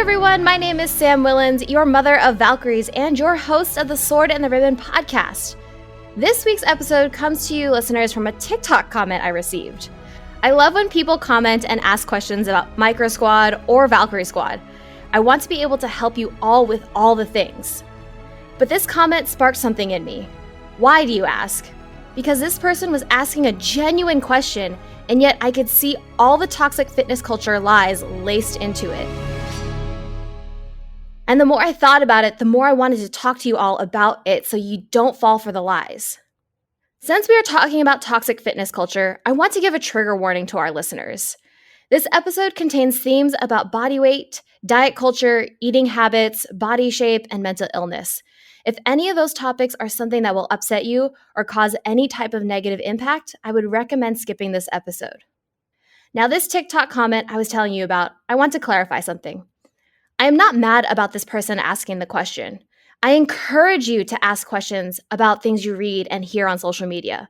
everyone, my name is Sam Willens, your mother of Valkyries and your host of the Sword and the Ribbon podcast. This week's episode comes to you, listeners, from a TikTok comment I received. I love when people comment and ask questions about Micro Squad or Valkyrie Squad. I want to be able to help you all with all the things. But this comment sparked something in me. Why, do you ask? Because this person was asking a genuine question, and yet I could see all the toxic fitness culture lies laced into it. And the more I thought about it, the more I wanted to talk to you all about it so you don't fall for the lies. Since we are talking about toxic fitness culture, I want to give a trigger warning to our listeners. This episode contains themes about body weight, diet culture, eating habits, body shape, and mental illness. If any of those topics are something that will upset you or cause any type of negative impact, I would recommend skipping this episode. Now, this TikTok comment I was telling you about, I want to clarify something. I am not mad about this person asking the question. I encourage you to ask questions about things you read and hear on social media.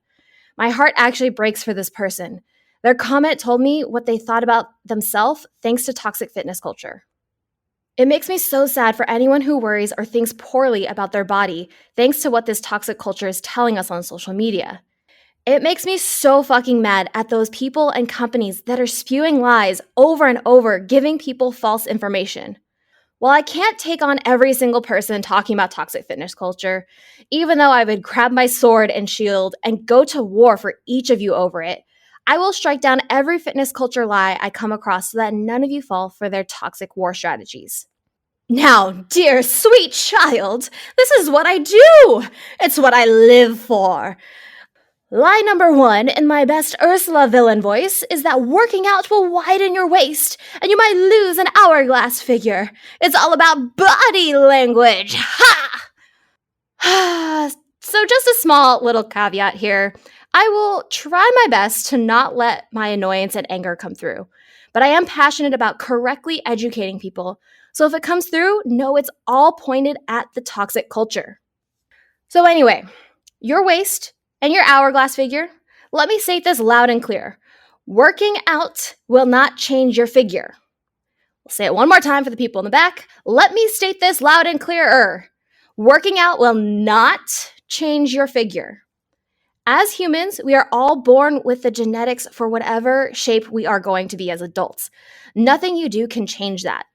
My heart actually breaks for this person. Their comment told me what they thought about themselves thanks to toxic fitness culture. It makes me so sad for anyone who worries or thinks poorly about their body thanks to what this toxic culture is telling us on social media. It makes me so fucking mad at those people and companies that are spewing lies over and over, giving people false information. While I can't take on every single person talking about toxic fitness culture, even though I would grab my sword and shield and go to war for each of you over it, I will strike down every fitness culture lie I come across so that none of you fall for their toxic war strategies. Now, dear sweet child, this is what I do. It's what I live for. Lie number 1 in my best Ursula villain voice is that working out will widen your waist and you might lose an hourglass figure. It's all about body language. Ha! So just a small little caveat here. I will try my best to not let my annoyance and anger come through, but I am passionate about correctly educating people. So if it comes through, know it's all pointed at the toxic culture. So anyway, your waist and your hourglass figure, let me state this loud and clear. Working out will not change your figure. I'll say it one more time for the people in the back. Let me state this loud and clearer. Working out will not change your figure. As humans, we are all born with the genetics for whatever shape we are going to be as adults. Nothing you do can change that.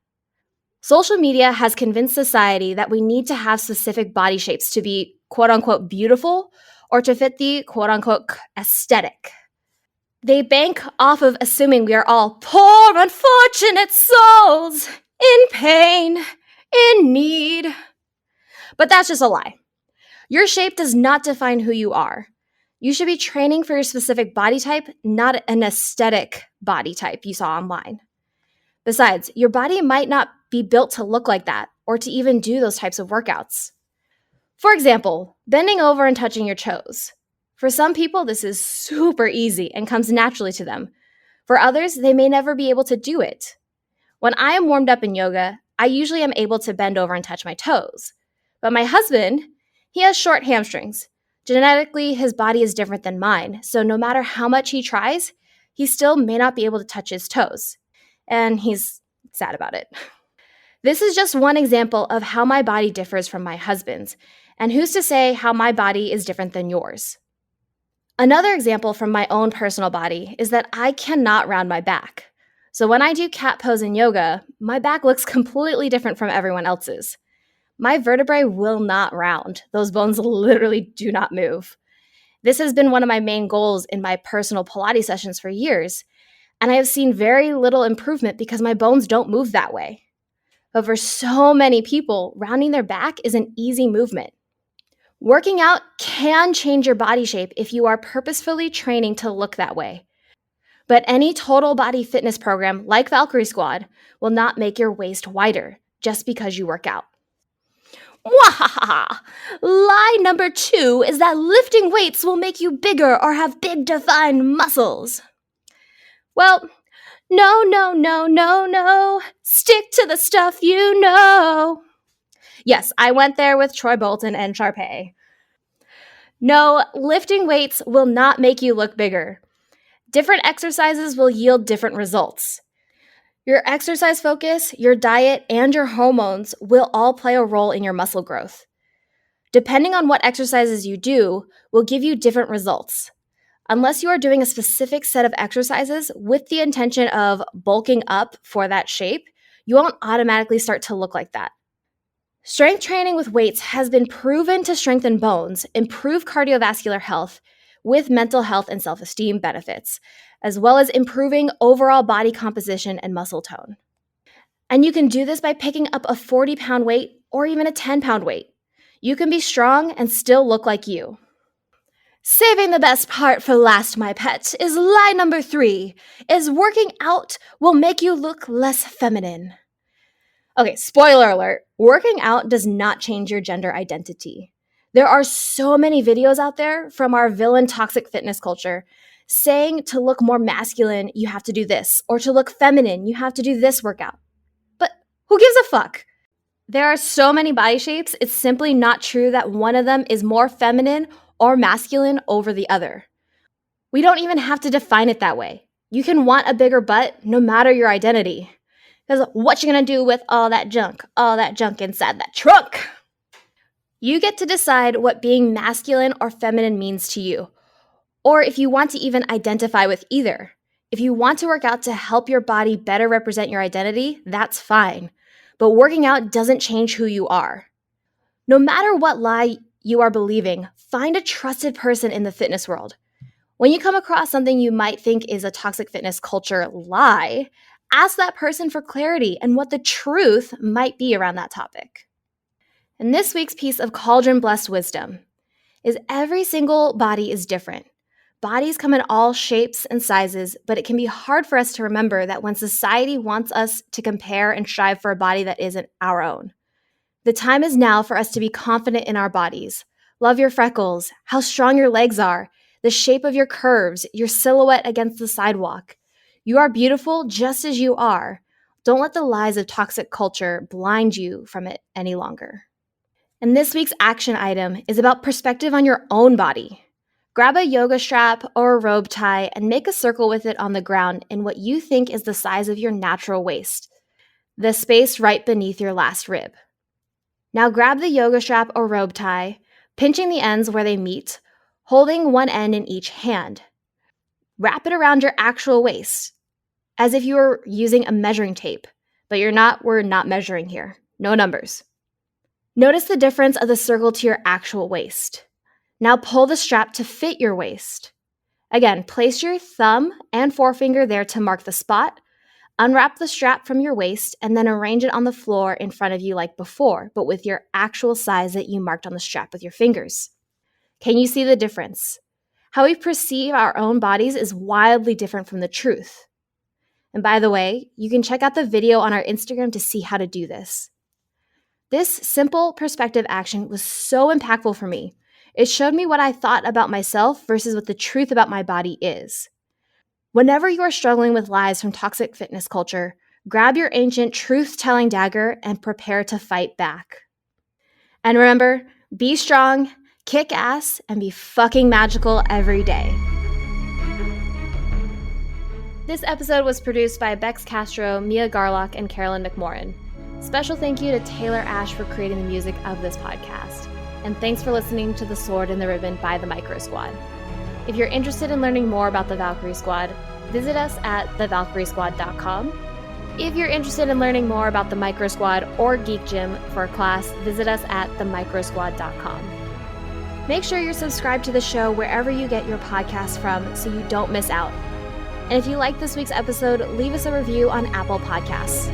Social media has convinced society that we need to have specific body shapes to be quote-unquote beautiful or to fit the quote-unquote aesthetic. They bank off of assuming we are all poor, unfortunate souls in pain, in need. But that's just a lie. Your shape does not define who you are. You should be training for your specific body type, not an aesthetic body type you saw online. Besides, your body might not be built to look like that or to even do those types of workouts. For example, bending over and touching your toes. For some people, this is super easy and comes naturally to them. For others, they may never be able to do it. When I am warmed up in yoga, I usually am able to bend over and touch my toes. But my husband, he has short hamstrings. Genetically, his body is different than mine, so no matter how much he tries, he still may not be able to touch his toes. And he's sad about it. This is just one example of how my body differs from my husband's, and who's to say how my body is different than yours? Another example from my own personal body is that I cannot round my back. So when I do cat pose in yoga, my back looks completely different from everyone else's. My vertebrae will not round. Those bones literally do not move. This has been one of my main goals in my personal Pilates sessions for years, and I have seen very little improvement because my bones don't move that way. But for so many people, rounding their back is an easy movement. Working out can change your body shape if you are purposefully training to look that way. But any total body fitness program like Valkyrie Squad will not make your waist wider just because you work out. Wahaha! Lie number 2 is that lifting weights will make you bigger or have big defined muscles. Well, no. Stick to the stuff you know. Yes, I went there with Troy Bolton and Sharpay. No, lifting weights will not make you look bigger. Different exercises will yield different results. Your exercise focus, your diet, and your hormones will all play a role in your muscle growth. Depending on what exercises you do, will give you different results. Unless you are doing a specific set of exercises with the intention of bulking up for that shape, you won't automatically start to look like that. Strength training with weights has been proven to strengthen bones, improve cardiovascular health with mental health and self-esteem benefits, as well as improving overall body composition and muscle tone. And you can do this by picking up a 40-pound weight or even a 10-pound weight. You can be strong and still look like you. Saving the best part for last, my pet, is lie number 3, is working out will make you look less feminine. Okay, spoiler alert, working out does not change your gender identity. There are so many videos out there from our villain toxic fitness culture saying to look more masculine, you have to do this, or to look feminine, you have to do this workout. But who gives a fuck? There are so many body shapes, it's simply not true that one of them is more feminine or masculine over the other. We don't even have to define it that way. You can want a bigger butt no matter your identity. Because what you gonna do with all that junk inside that trunk? You get to decide what being masculine or feminine means to you, or if you want to even identify with either. If you want to work out to help your body better represent your identity, that's fine. But working out doesn't change who you are. No matter what lie you are believing, find a trusted person in the fitness world. When you come across something you might think is a toxic fitness culture lie, ask that person for clarity and what the truth might be around that topic. And this week's piece of cauldron-blessed wisdom is every single body is different. Bodies come in all shapes and sizes, but it can be hard for us to remember that when society wants us to compare and strive for a body that isn't our own. The time is now for us to be confident in our bodies. Love your freckles, how strong your legs are, the shape of your curves, your silhouette against the sidewalk. You are beautiful just as you are. Don't let the lies of toxic culture blind you from it any longer. And this week's action item is about perspective on your own body. Grab a yoga strap or a robe tie and make a circle with it on the ground in what you think is the size of your natural waist, the space right beneath your last rib. Now grab the yoga strap or robe tie, pinching the ends where they meet, holding one end in each hand. Wrap it around your actual waist, as if you were using a measuring tape, but we're not measuring here. No numbers. Notice the difference of the circle to your actual waist. Now pull the strap to fit your waist. Again, place your thumb and forefinger there to mark the spot. Unwrap the strap from your waist and then arrange it on the floor in front of you like before, but with your actual size that you marked on the strap with your fingers. Can you see the difference? How we perceive our own bodies is wildly different from the truth. And by the way, you can check out the video on our Instagram to see how to do this. This simple perspective action was so impactful for me. It showed me what I thought about myself versus what the truth about my body is. Whenever you are struggling with lies from toxic fitness culture, grab your ancient truth-telling dagger and prepare to fight back. And remember, be strong, kick ass, and be fucking magical every day. This episode was produced by Bex Castro, Mia Garlock, and Carolyn McMorrin. Special thank you to Taylor Ash for creating the music of this podcast. And thanks for listening to The Sword and the Ribbon by the Micro Squad. If you're interested in learning more about the Valkyrie Squad, visit us at thevalkyriesquad.com. If you're interested in learning more about the Micro Squad or Geek Gym for a class, visit us at themicrosquad.com. Make sure you're subscribed to the show wherever you get your podcasts from so you don't miss out. And if you like this week's episode, leave us a review on Apple Podcasts.